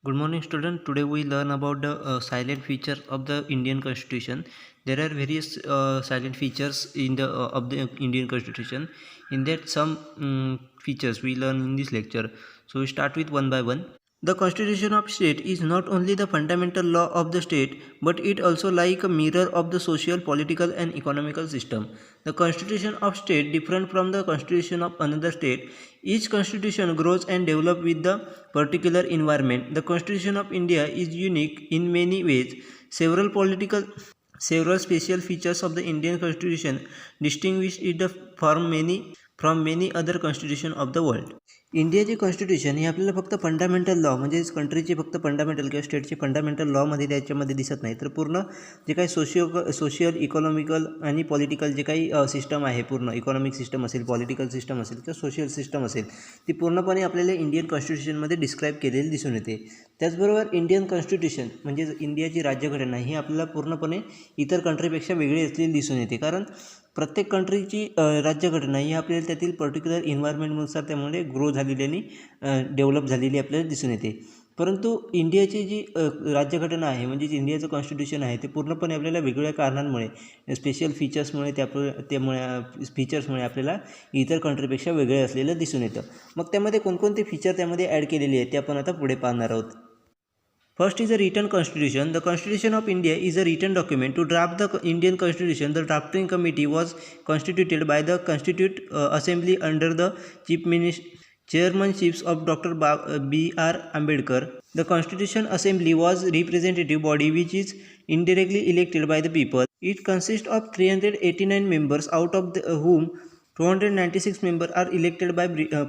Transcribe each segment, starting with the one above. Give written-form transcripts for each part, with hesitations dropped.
Good morning, student. Today we learn about the silent features of the Indian Constitution. There are various silent features in the of the Indian Constitution. In that, some features we learn in this lecture. So we start with one by one. The constitution of state is not only the fundamental law of the state, but it also like a mirror of the social, political and economical system. The constitution of state different from the constitution of another state. Each constitution grows and develops with the particular environment. The constitution of India is unique in many ways. Several special features of the Indian constitution distinguish it from many other constitution of the world. इंडियाचे constitution हे आपल्याला फक्त fundamental law म्हणजे कंट्रीचे फक्त fundamental किंवा स्टेटचे fundamental लॉमध्ये त्याच्यामध्ये दिसत नाही, तर पूर्ण जे काही सोशियल इकॉनॉमिकल आणि पॉलिटिकल जे काही सिस्टम आहे, पूर्ण इकॉनॉमिक सिस्टम असेल, पॉलिटिकल सिस्टम असेल किंवा सोशल सिस्टम असेल, ती पूर्णपणे आपल्याला इंडियन कॉन्स्टिट्यूशनमध्ये डिस्क्राईब केलेली दिसून येते. त्याचबरोबर इंडियन कॉन्स्टिट्यूशन म्हणजे इंडियाची राज्यघटना ही आपल्याला पूर्णपणे इतर कंट्रीपेक्षा वेगळी असलेली दिसून येते, कारण प्रत्येक कंट्रीची राज्यघटना ही आपल्याला त्यातील पर्टिक्युलर एन्व्हायरमेंटनुसार त्यामुळे ग्रो झालेली आणि डेव्हलप झालेली आपल्याला दिसून येते. परंतु इंडियाची जी राज्यघटना आहे म्हणजेच इंडियाचं कॉन्स्टिट्यूशन आहे ते पूर्णपणे आपल्याला वेगवेगळ्या कारणांमुळे स्पेशल फीचर्समुळे फीचर्समुळे आपल्याला इतर कंट्रीपेक्षा वेगळे असलेलं दिसून येतं. मग त्यामध्ये कोणकोणते फीचर त्यामध्ये ॲड केलेले आहेत ते आपण आता पुढे पाहणार आहोत. First is a written constitution. The Constitution of India is a written document. To draft the Indian Constitution, the drafting committee was constituted by the Constituent Assembly under the chairmanships of Dr. B.R. Ambedkar. The Constitution Assembly was a representative body which is indirectly elected by the people. It consists of 389 members, out of whom 296 members are elected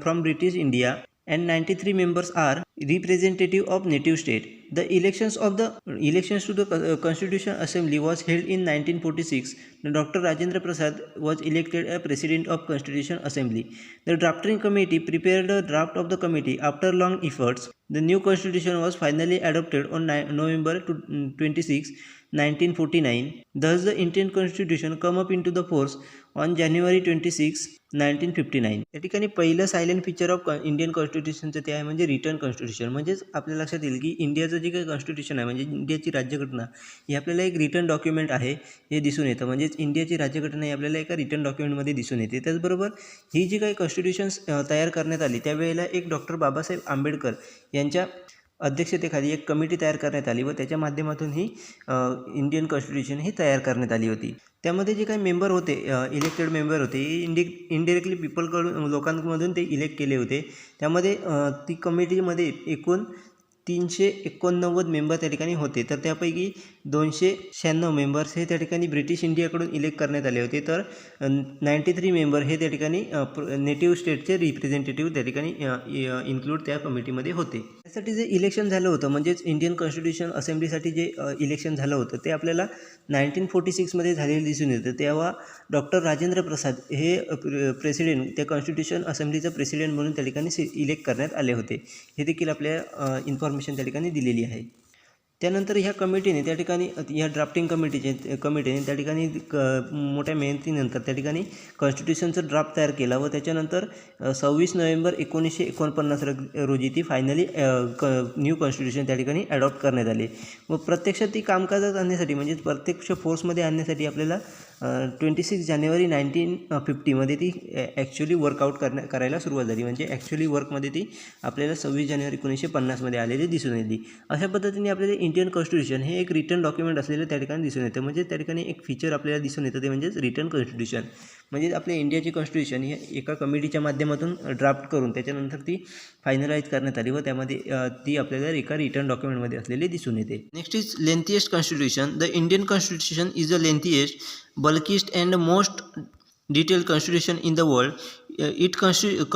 from British India and 93 members are representative of native state. The elections to the Constitution Assembly was held in 1946. Dr. Rajendra Prasad was elected as President of Constitution Assembly. The drafting committee prepared a draft of the committee. After long efforts, the new constitution was finally adopted on November 26, 1949. Thus, the Indian Constitution come up into the force on January 26, 1959. या ठिकाणी पहिलं silent feature of Indian कॉन्स्टिट्यूशनचं ते आहे म्हणजे return constitution. म्हणजेच आपल्या लक्षात येईल की इंडियाचं जे काही कॉन्स्टिट्यूशन आहे म्हणजे इंडियाची राज्यघटना ही आपल्याला एक रिटर्न डॉक्युमेंट आहे हे दिसून येतं. म्हणजेच इंडियाची राज्यघटना ही आपल्याला एका रिटर्न डॉक्युमेंटमध्ये दिसून येते. त्याचबरोबर ही जी काही कॉन्स्टिट्यूशन्स तयार करण्यात आली त्यावेळेला एक डॉक्टर बाबासाहेब आंबेडकर यांच्या अध्यक्षतेखाली एक कमिटी तयार करण्यात आली व त्याच्या माध्यमातून ही इंडियन कॉन्स्टिट्यूशन ही तयार करण्यात आली होती. त्यामध्ये जे काही मेंबर होते, इलेक्टेड मेंबर होते, इनडिरेक्टली लोकांमधून ते इलेक्ट केले होते. त्यामध्ये ती कमिटीमध्ये एकूण 389 मेंबर त्या ठिकाणी होते, तर त्यापैकी 296 मेंबर्स हे त्या ठिकाणी ब्रिटिश इंडियाकडून इलेक्ट करण्यात आले होते, तर 93 मेंबर हे त्या ठिकाणी नेटिव्ह स्टेटचे रिप्रेझेंटेटिव्ह त्या ठिकाणी इन्क्लूड त्या कमिटीमध्ये होते. त्यासाठी जे इलेक्शन झालं होतं म्हणजेच इंडियन कॉन्स्टिट्यूशन असेंब्लीसाठी जे इलेक्शन झालं होतं ते आपल्याला 1946मध्ये झालेलं दिसून येतं. तेव्हा डॉक्टर राजेंद्र प्रसाद हे प्रेसिडेंट, त्या कॉन्स्टिट्यूशन असेंब्लीचा प्रेसिडेंट म्हणून त्या ठिकाणी इलेक्ट करण्यात आले होते. हे देखील आपल्या इन्फॉर्मेशन त्या ठिकाणी दिलेली आहे. त्यानंतर ह्या कमिटीने त्या ठिकाणी ह्या ड्राफ्टिंग कमिटीने त्या ठिकाणी मोठ्या मेहनतीनंतर त्या ठिकाणी कॉन्स्टिट्यूशनचं ड्राफ्ट तयार केला व त्याच्यानंतर 26 नोव्हेंबर 1949 रोजी ती फायनली न्यू कॉन्स्टिट्यूशन त्या ठिकाणी ॲडॉप्ट करण्यात आली व प्रत्यक्षात ती कामकाजात आणण्यासाठी म्हणजे प्रत्यक्ष फोर्समध्ये आणण्यासाठी आपल्याला 26 जानेवारी 1950मध्ये ती ॲक्च्युली वर्कआउट करायला सुरुवात झाली. म्हणजे ॲक्च्युली वर्कमध्ये ती आपल्याला 26 जानेवारी 1950मध्ये आलेली दिसून येते. अशा पद्धतीने आपल्याला इंडियन कॉन्स्टिट्यूशन हे एक रिटर्न डॉक्युमेंट असलेलं त्या ठिकाणी दिसून येतं. म्हणजे त्या ठिकाणी एक फीचर आपल्याला दिसून येतं ते म्हणजेच रिटर्न कॉन्स्टिट्यूशन. म्हणजे आपल्या इंडियाची कॉन्स्टिट्यूशन ही एका कमिटीच्या माध्यमातून ड्राफ्ट करून त्याच्यानंतर ती फायनलाइज करण्यात आली व त्यामध्ये ती आपल्याला एका रिटर्न डॉक्युमेंटमध्ये असलेली दिसून येते. Next is lengthiest constitution. The Indian constitution is the lengthiest, bulkiest and most detailed constitution in the world. It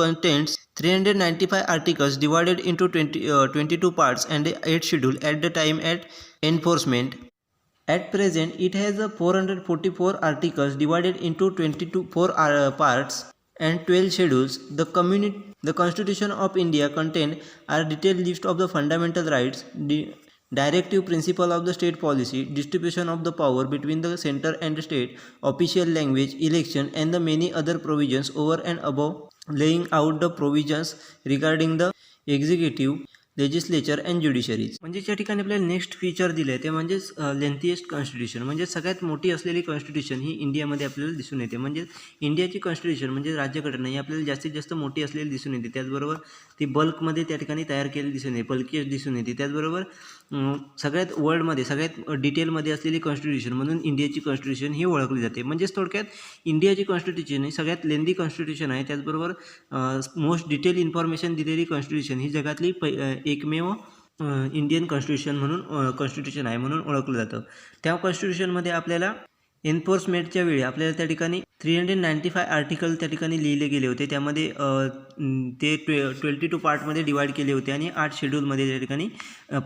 contains 395 articles divided into 22 parts and 8 schedules at the time at enforcement. At present, it has 444 articles divided into 4 parts and 12 schedules. The Constitution of India contains a detailed list of the fundamental rights, directive principle of the state policy, distribution of the power between the center and the state, official language, election, and the many other provisions over and above laying out the provisions regarding the executive, legislature and judiciaries. म्हणजे या ठिकाणी आपल्याला next feature दिलं आहे ते म्हणजेच lengthiest constitution, म्हणजे सगळ्यात मोठी असलेली कॉन्स्टिट्यूशन ही इंडियामध्ये आपल्याला दिसून येते. म्हणजे इंडियाची कॉन्स्टिट्यूशन म्हणजे राज्यघटना ही आपल्याला जास्तीत जास्त मोठी असलेली दिसून येते. त्याचबरोबर ती बल्कमध्ये त्या ठिकाणी तयार केलेली दिसून येते, बल्की दिसून येते. त्याचबरोबर सगळ्यात वर्ल्डमध्ये सगळ्यात डिटेलमध्ये असलेली कॉन्स्टिट्यूशन म्हणून इंडियाची कॉन्स्टिट्यूशन ही ओळखली जाते. म्हणजेच थोडक्यात इंडियाची कॉन्स्टिट्यूशन ही सगळ्यात लेंदी कॉन्स्टिट्यूशन आहे. त्याचबरोबर मोस्ट डिटेल इन्फॉर्मेशन दिलेली कॉन्स्टिट्यूशन ही जगातली एकमेव इंडियन कॉन्स्टिट्यूशन म्हणून कॉन्स्टिट्यूशन आहे म्हणून ओळखलं जातं. त्या कॉन्स्टिट्यूशनमध्ये आपल्याला एन्फोर्समेंटच्या वेळी आपल्याला त्या ठिकाणी 395 आर्टिकल त्या ठिकाणी लिहिले गेले होते. त्यामध्ये ते 22 पार्टमध्ये डिवाईड केले होते आणि 8 शेड्यूलमध्ये त्या ठिकाणी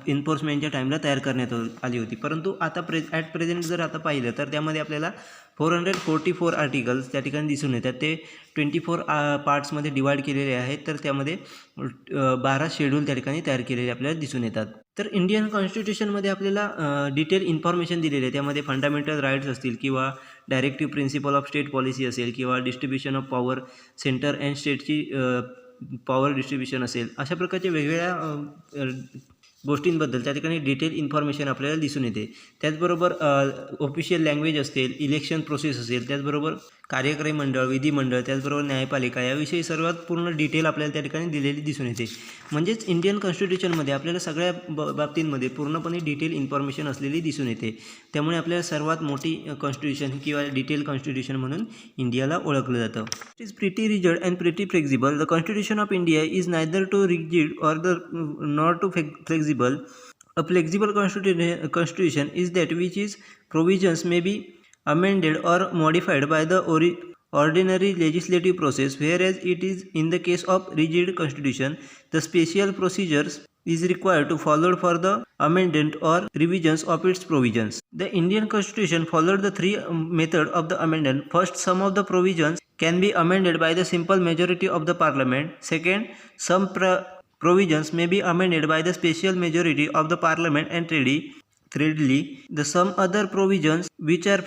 एन्फोर्समेंटच्या टाईमला तयार करण्यात आली होती. परंतु आता ॲट प्रेझेंट जर आता पाहिलं तर त्यामध्ये आपल्याला 444 आर्टिकल्स त्या ठिकाणी दिसून येतात. ते 24 पार्ट्समध्ये डिवाईड केलेले आहेत. तर त्यामध्ये 12 शेड्यूल त्या ठिकाणी तयार केलेले आपल्याला दिसून येतात. तर इंडियन कॉन्स्टिट्यूशनमध्ये आपल्याला डिटेल इन्फॉर्मेशन दिलेली आहे. त्यामध्ये फंडामेंटल राईट्स असतील किंवा directive principle of state policy असेल किंवा distribution of power, centre and स्टेटची पॉवर डिस्ट्रीब्युशन असेल, अशा प्रकारच्या वेगवेगळ्या गोष्टींबद्दल त्या ठिकाणी डिटेल इन्फॉर्मेशन आपल्याला दिसून येते. त्याचबरोबर ऑफिशियल लँग्वेज असतील, इलेक्शन प्रोसेस असेल, त्याचबरोबर कार्यकारी मंडळ, विधिमंडळ, त्याचबरोबर न्यायपालिका याविषयी सर्वात पूर्ण डिटेल आपल्याला त्या ठिकाणी दिलेली दिसून येते. म्हणजेच इंडियन कॉन्स्टिट्यूशनमध्ये आपल्याला सगळ्या बाबतींमध्ये पूर्णपणे डिटेल इन्फॉर्मेशन असलेली दिसून येते. त्यामुळे आपल्याला सर्वात मोठी कॉन्स्टिट्यूशन किंवा डिटेल कॉन्स्टिट्यूशन म्हणून इंडियाला ओळखलं जातं. It is pretty rigid and pretty flexible. The constitution of India is neither too rigid or nor too flexible. A flexible constitution is that which its provisions may be amended or modified by the ordinary legislative process, whereas it is in the case of rigid constitution, the special procedures is required to followed for the amendment or revisions of its provisions. The Indian Constitution followed the three method of the amendment. First, some of the provisions can be amended by the simple majority of the parliament. Second, some provisions may be amended by the special majority of the parliament and thirdly, the some other provisions which are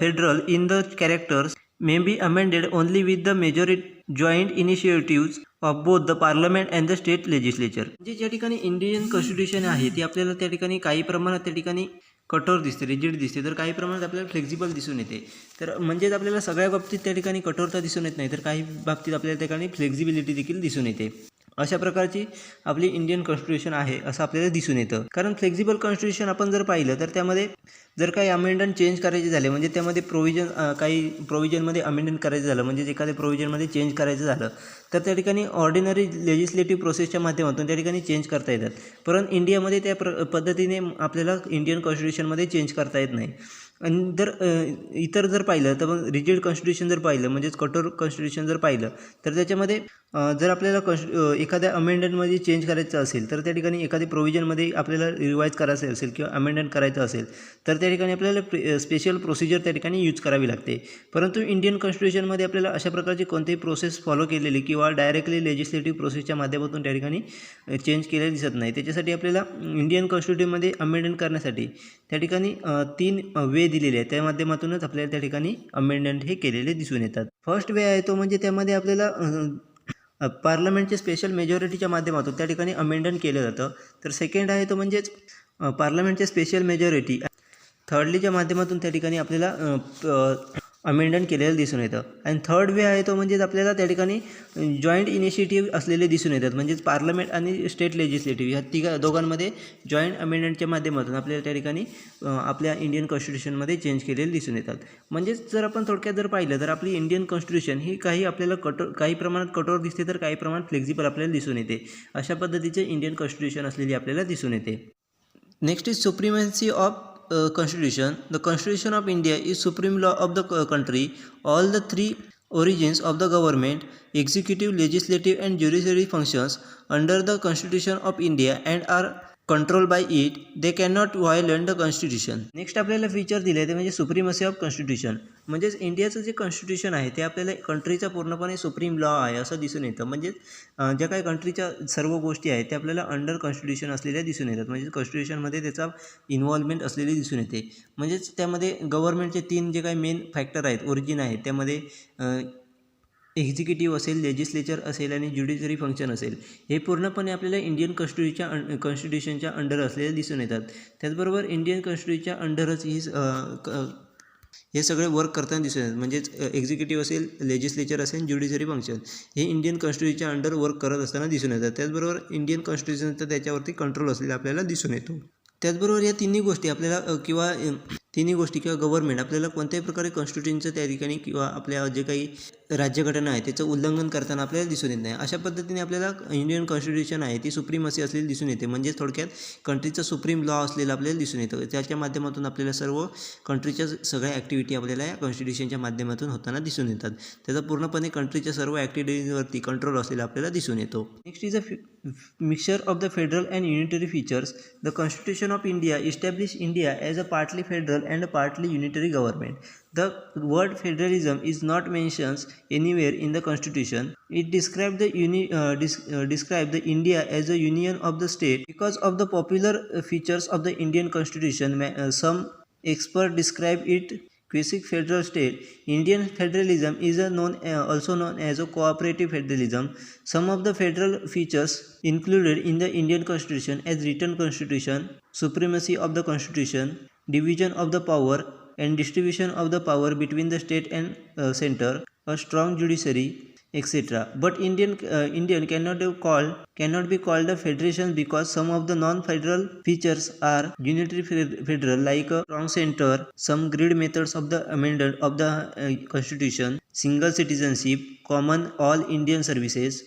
federal in the characters may be amended only with the majority joint initiatives of both the parliament and the state legislature. म्हणजे ज्या ठिकाणी Indian constitution आहे ती आपल्याला त्या ठिकाणी काही प्रमाणात त्या ठिकाणी कठोर दिसते, रिजिड दिसते, तर काही प्रमाणात आपल्याला फ्लेक्झिबल दिसून येते. तर म्हणजेच आपल्याला सगळ्या बाबतीत त्या ठिकाणी कठोरता दिसून येत नाही, तर काही बाबतीत आपल्याला त्या ठिकाणी फ्लेक्झिबिलिटी देखील दिसून येते. अशा प्रकारची आपली इंडियन कॉन्स्टिट्यूशन आहे असं आपल्याला दिसून येतं. कारण फ्लेक्झिबल कॉन्स्टिट्यूशन आपण जर पाहिलं तर त्यामध्ये जर काही अमेंडमेंट चेंज करायचे झाले, म्हणजे त्यामध्ये काही प्रोव्हिजनमध्ये अमेंडमेंट करायचं झालं, म्हणजे एखाद्या प्रोव्हिजनमध्ये चेंज करायचं झालं तर त्या ठिकाणी ऑर्डिनरी लेजिस्लेटिव्ह प्रोसेसच्या माध्यमातून त्या ठिकाणी चेंज करता येतात. परंतु इंडियामध्ये त्या पद्धतीने आपल्याला इंडियन कॉन्स्टिट्यूशनमध्ये चेंज करता येत नाही. आणि जर इतर जर पाहिलं तर मग रिजिड कॉन्स्टिट्यूशन जर पाहिलं, म्हणजेच कठोर कॉन्स्टिट्यूशन जर पाहिलं तर त्याच्यामध्ये जर आपल्याला एखाद्या अमेंडमेंटमध्ये चेंज करायचं असेल तर त्या ठिकाणी एखादी प्रोव्हिजनमध्ये आपल्याला रिवाईज करायचं असेल किंवा अमेंडमेंट करायचं असेल तर त्या ठिकाणी आपल्याला स्पेशल प्रोसिजर त्या ठिकाणी यूज करावी लागते. परंतु इंडियन कॉन्स्टिट्यूशनमध्ये आपल्याला अशा प्रकारची कोणतीही प्रोसेस फॉलो केलेली किंवा डायरेक्टली लेजिस्लेटिव्ह प्रोसेसच्या माध्यमातून त्या ठिकाणी चेंज केलेली दिसत नाही. त्याच्यासाठी आपल्याला इंडियन कॉन्स्टिट्यूशनमध्ये अमेंडमेंट करण्यासाठी त्या ठिकाणी 3 वे दिलेले आहेत. त्या माध्यमातूनच आपल्याला त्या ठिकाणी अमेंडमेंट हे केलेले दिसून येतात. फर्स्ट वे आहे तो म्हणजे त्यामध्ये आपल्याला पार्लमेंटच्या स्पेशल मेजॉरिटीच्या माध्यमातून त्या ठिकाणी अमेंडमेंट केलं जातं. तर सेकंड आहे तो म्हणजेच पार्लमेंटच्या स्पेशल मेजॉरिटी, थर्डलीच्या माध्यमातून त्या ठिकाणी आपल्याला अमेंडमेंट केलेलं दिसून येतं. आणि थर्ड वे आहे तो म्हणजेच आपल्याला त्या ठिकाणी जॉईंट इनिशिएटिव्ह असलेले दिसून येतात. म्हणजेच पार्लमेंट आणि स्टेट लेजिस्लेटिव्ह ह्या दोघांमध्ये जॉईंट अमेंडमेंटच्या माध्यमातून आपल्याला त्या ठिकाणी आपल्या इंडियन कॉन्स्टिट्यूशनमध्ये चेंज केलेले दिसून येतात. म्हणजेच जर आपण थोडक्यात जर पाहिलं तर आपली इंडियन कॉन्स्टिट्यूशन ही आपल्याला काही प्रमाणात कठोर दिसते तर काही प्रमाणात फ्लेक्झिबल आपल्याला दिसून येते. अशा पद्धतीचे इंडियन कॉन्स्टिट्यूशन असलेली आपल्याला दिसून येते. Next is supremacy of Constitution. The Constitution of India is supreme law of the country. All the three origins of the government, executive, legislative and judiciary functions under the Constitution of India and are controlled by it. They cannot violate the Constitution. Next आपल्याला feature दिले आहे ते म्हणजे supremacy of constitution. म्हणजेच इंडियाचं जे constitution आहे ते आपल्याला कंट्रीचा पूर्णपणे सुप्रीम लॉ आहे असं दिसून येतं. म्हणजेच ज्या काही कंट्रीच्या सर्व गोष्टी आहेत त्या आपल्याला अंडर कॉन्स्टिट्यूशन असलेल्या दिसून येतात. म्हणजे कॉन्स्टिट्यूशनमध्ये त्याचा इन्व्हॉल्वमेंट असलेली दिसून येते. म्हणजेच त्यामध्ये गव्हर्नमेंटचे 3 जे काही मेन फॅक्टर आहेत, ओरिजिन आहेत, त्यामध्ये एक्झिक्युटिव्ह असेल, लेजिस्लेचर असेल आणि ज्युडिशरी फंक्शन असेल, हे पूर्णपणे आपल्याला इंडियन कॉन्स्टिट्यूशनच्या अंडर असलेले दिसून येतात. त्याचबरोबर इंडियन कॉन्स्टिट्यूशनच्या अंडरच हे सगळे वर्क करताना दिसून येतात. म्हणजेच एक्झिक्युटिव्ह असेल, लेजिस्लेचर असेल, ज्युडिशरी फंक्शन हे इंडियन कॉन्स्टिट्यूशनच्या अंडर वर्क करत असताना दिसून येतात. त्याचबरोबर इंडियन कॉन्स्टिट्यूशनचा त्याच्यावरती कंट्रोल असलेला आपल्याला दिसून येतो. त्याचबरोबर या तिन्ही गोष्टी आपल्याला तिन्ही गोष्टी किंवा गव्हर्नमेंट आपल्याला कोणत्याही प्रकारे कॉन्स्टिट्यूशनचं त्या ठिकाणी किंवा आपल्या जे काही राज्यघटना आहे त्याचं उल्लंघन करताना आपल्याला दिसून येत नाही. अशा पद्धतीने आपल्याला इंडियन कॉन्स्टिट्यूशन आहे ती सुप्रीमसी असलेली दिसून येते. म्हणजेच थोडक्यात कंट्रीचं सुप्रीम लॉ असलेलं आपल्याला दिसून येतं. त्याच्या माध्यमातून आपल्याला सर्व कंट्रीच्या सगळ्या ॲक्टिव्हिटी आपल्याला या कॉन्स्टिट्यूशनच्या माध्यमातून होताना दिसून येतात. त्याचा पूर्णपणे कंट्रीच्या सर्व ॲक्टिव्हिटीजवरती कंट्रोल असलेला आपल्याला दिसून येतो. Next is a mixture of the federal and unitary features. The Constitution of India established India as a partly federal and a partly unitary government. The word federalism is not mentioned anywhere in the Constitution. It describes the India as a union of the state. Because of the popular features of the Indian Constitution, some experts describe it quasi-federal state. Indian federalism is also known as a cooperative federalism. Some of the federal features included in the Indian Constitution as written constitution, supremacy of the constitution, division of the power and distribution of the power between the state and center, a strong judiciary, etc. But Indian cannot be called a federation because some of the non-federal features are unitary federal, like a strong center, some grid methods of the amendment of the constitution, single citizenship, common all Indian services,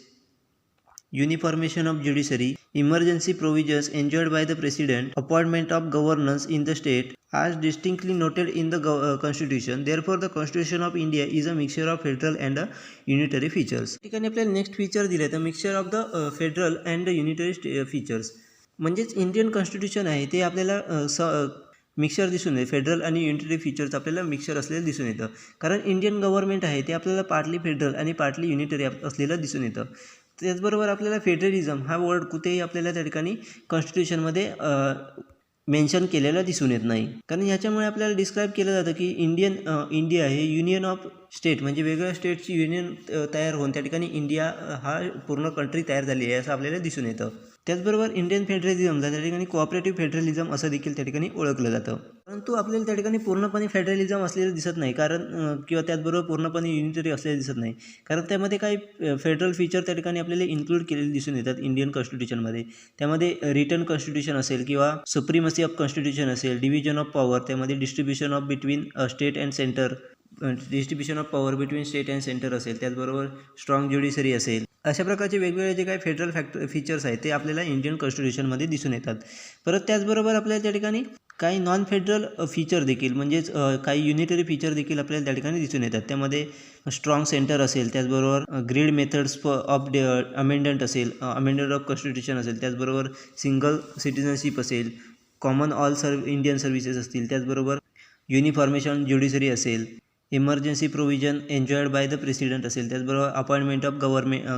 uniformation of judiciary, emergency provisions enjoyed by the president, appointment of governors in the state as distinctly noted in the constitution. Therefore the constitution of India is a mixture of federal and unitary features. ठिकाणी आपल्याला next feature दिले तर mixture of the federal and unitary features. म्हणजेच Indian constitution आहे ते आपल्याला mixture दिसून येते. फेडरल आणि युनिटरी फीचर्स आपल्याला मिक्सचर असलेलं दिसून येतं. कारण इंडियन गव्हर्नमेंट आहे ते आपल्याला पार्टली फेडरल आणि पार्टली युनिटरी असलेलं दिसून येतं. त्याचबरोबर आपल्याला फेडरलिझम हा वर्ड कुठेही आपल्याला त्या ठिकाणी कॉन्स्टिट्यूशनमध्ये मेन्शन केलेला दिसून येत नाही. कारण याच्यामुळे आपल्याला डिस्क्राईब केलं जातं की इंडिया हे युनियन ऑफ स्टेट, म्हणजे वेगवेगळ्या स्टेटची युनियन तयार होऊन त्या ठिकाणी इंडिया हा पूर्ण कंट्री तयार झाली आहे असं आपल्याला दिसून येतं. त्याचबरोबर इंडियन फेडरलिझमला त्या ठिकाणी कोऑपरेटिव्ह फेडरलिझम असं देखील त्या ठिकाणी ओळखलं जातं. परंतु आपल्याला त्या ठिकाणी पूर्णपणे फेडरलिझम असलेलं दिसत नाही, कारण किंवा त्याचबरोबर पूर्णपणे युनिटरी असलेलं दिसत नाही, कारण त्यामध्ये काही फेडरल फीचर त्या ठिकाणी आपल्याला इन्क्लूड केलेले दिसून येतात इंडियन कॉन्स्टिट्यूशनमध्ये. त्यामध्ये रिटन कॉन्स्टिट्यूशन असेल किंवा सुप्रीमसी ऑफ कॉन्स्टिट्यूशन असेल, डिव्हिजन ऑफ पॉवर, त्यामध्ये distribution of between state and centre, distribution of power between state and centre असेल, त्याचबरोबर स्ट्रॉंग ज्युडिशरी असेल. अशा प्रकारचे वेगवेगळे जे काही फेडरल फीचर्स आहेत ते आपल्याला इंडियन कॉन्स्टिट्यूशनमध्ये दिसून येतात. परत त्याचबरोबर आपल्याला त्या ठिकाणी काही नॉन फेडरल फीचर देखील, म्हणजेच काही युनिटरी फीचर देखील आपल्याला त्या ठिकाणी दिसून येतात. त्यामध्ये स्ट्रॉंग सेंटर असेल, त्याचबरोबर ग्रीड मेथड्स ऑफ अमेंडमेंट असेल, अमेंडमेंट ऑफ कॉन्स्टिट्यूशन असेल, त्याचबरोबर सिंगल सिटिझनशिप असेल, कॉमन ऑल इंडियन सर्व्हिसेस असतील, त्याचबरोबर युनिफॉर्मेशन ज्युडिशरी असेल, emergency provision enjoyed by the president असेल, त्याचबरोबर अपॉइंटमेंट ऑफ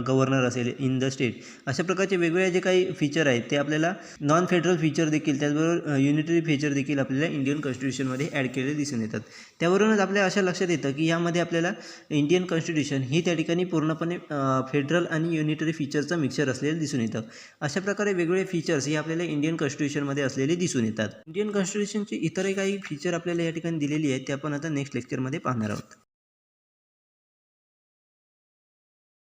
गव्हर्नर असेल इन द स्टेट. अशा प्रकारचे वेगवेगळे जे काही फीचर आहेत ते आपल्याला नॉन फेडरल फीचर देखील, त्याचबरोबर युनिटरी फीचर देखील आपल्याला इंडियन कॉन्स्टिट्यूशनमध्ये ॲड केलेले दिसून येतात. त्यावरूनच आपल्या अशा लक्षात येतं की यामध्ये आपल्याला इंडियन कॉन्स्टिट्यूशन ही त्या ठिकाणी पूर्णपणे फेडरल आणि युनिटरी फीचरचं मिक्सचर असलेलं दिसून येतं. अशा प्रकारे वेगवेगळे फीचर्स हे आपल्याला इंडियन कॉन्स्टिट्यूशनमध्ये असलेले दिसून येतात. इंडियन कॉन्स्टिट्यूशनची इतरही काही फीचर आपल्याला या ठिकाणी दिलेली आहेत ते आपण आता नेक्स्ट लेक्चरमध्ये पाहणार आहोत.